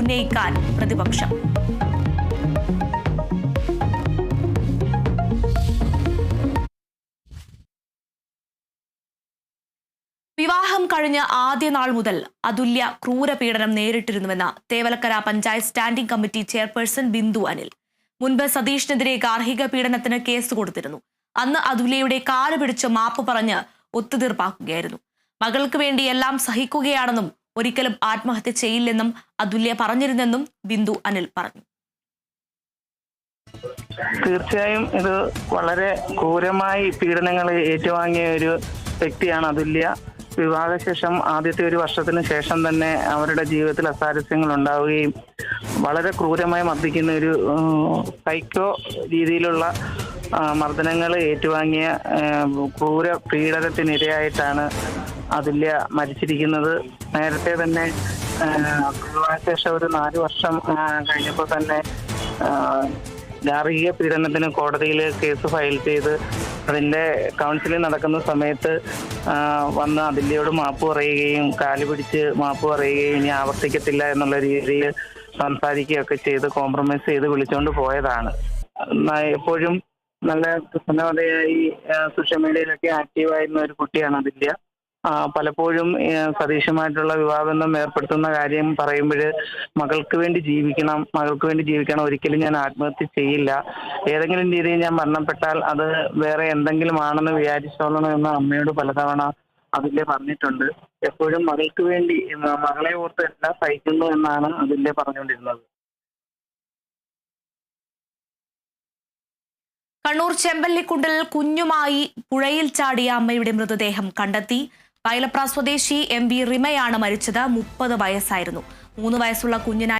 ഉന്നയിക്കാൻ പ്രതിപക്ഷം. വിവാഹം കഴിഞ്ഞ ആദ്യ നാൾ മുതൽ അതുല്യ ക്രൂരപീഡനം നേരിട്ടിരുന്നുവെന്ന് Thevalakkara panchayat standing committee chairperson Bindu Anil. മുൻപ് സതീഷിനെതിരെ ഗാർഹിക പീഡനത്തിന് കേസ് കൊടുത്തിരുന്നു. അന്ന് അതുല്യയുടെ കാല് പിടിച്ച് മാപ്പ് പറഞ്ഞ് ഒത്തുതീർപ്പാക്കുകയായിരുന്നു. മകൾക്ക് വേണ്ടി എല്ലാം സഹിക്കുകയാണെന്നും ഒരിക്കലും ആത്മഹത്യ ചെയ്യില്ലെന്നും അതുല്യ പറഞ്ഞിരുന്നെന്നും ബിന്ദു അനിൽ പറഞ്ഞു. തീർച്ചയായും ഇത് വളരെ ക്രൂരമായി പീഡനങ്ങൾ ഏറ്റുവാങ്ങിയ ഒരു വ്യക്തിയാണ് അതുല്യ. വിവാഹശേഷം ആദ്യത്തെ ഒരു വർഷത്തിന് ശേഷം തന്നെ അവരുടെ ജീവിതത്തിൽ അസാരസ്യങ്ങൾ ഉണ്ടാവുകയും വളരെ ക്രൂരമായി മർദ്ദിക്കുന്ന ഒരു സൈക്കോ രീതിയിലുള്ള മർദ്ദനങ്ങൾ ഏറ്റുവാങ്ങിയ ക്രൂര പീഡനത്തിനിരയായിട്ടാണ് അതുല്യ മരിച്ചിരിക്കുന്നത്. നേരത്തെ തന്നെ വിവാഹശേഷം ഒരു 4 വർഷം കഴിഞ്ഞപ്പോൾ തന്നെ ഗാർഹിക പീഡനത്തിന് കോടതിയിൽ കേസ് ഫയൽ ചെയ്ത് അതിൻ്റെ കൗൺസിലിംഗ് നടക്കുന്ന സമയത്ത് വന്ന് അതുല്യയോട് മാപ്പ് പറയുകയും കാല് പിടിച്ച് മാപ്പ് പറയുകയും ഇനി ആവർത്തിക്കത്തില്ല എന്നുള്ള രീതിയിൽ സംസാരിക്കുകയൊക്കെ ചെയ്ത് കോംപ്രമൈസ് ചെയ്ത് വിളിച്ചുകൊണ്ട് പോയതാണ്. എപ്പോഴും നല്ല പ്രസന്നവതയായി സോഷ്യൽ മീഡിയയിലൊക്കെ ആക്റ്റീവായിരുന്ന ഒരു കുട്ടിയാണ് അതുല്യ. പലപ്പോഴും സതീഷുമായിട്ടുള്ള വിവാഹബന്ധം ഏർപ്പെടുത്തുന്ന കാര്യം പറയുമ്പോൾ മകൾക്ക് വേണ്ടി ജീവിക്കണം, ഒരിക്കലും ഞാൻ ആത്മഹത്യ ചെയ്യില്ല, ഏതെങ്കിലും രീതിയിൽ ഞാൻ മരണപ്പെട്ടാൽ അത് വേറെ എന്തെങ്കിലും ആണെന്ന് വിചാരിച്ചോളണം എന്ന് അമ്മയോട് പലതവണ അതുല്യ പറഞ്ഞിട്ടുണ്ട്. എപ്പോഴും മകൾക്ക് വേണ്ടി മകളെ ഓർത്ത് എല്ലാം സഹിക്കുന്നു എന്നാണ് അതുല്യ പറഞ്ഞുകൊണ്ടിരുന്നത്. കണ്ണൂർ ചെമ്പല്ലിക്കുണ്ടിൽ കുഞ്ഞുമായി പുഴയിൽ ചാടിയ അമ്മയുടെ മൃതദേഹം കണ്ടെത്തി. വയലപ്ര സ്വദേശി MV റിമയാണ് മരിച്ചത്. 30 വയസ്സായിരുന്നു. 3 വയസ്സുള്ള കുഞ്ഞിനായി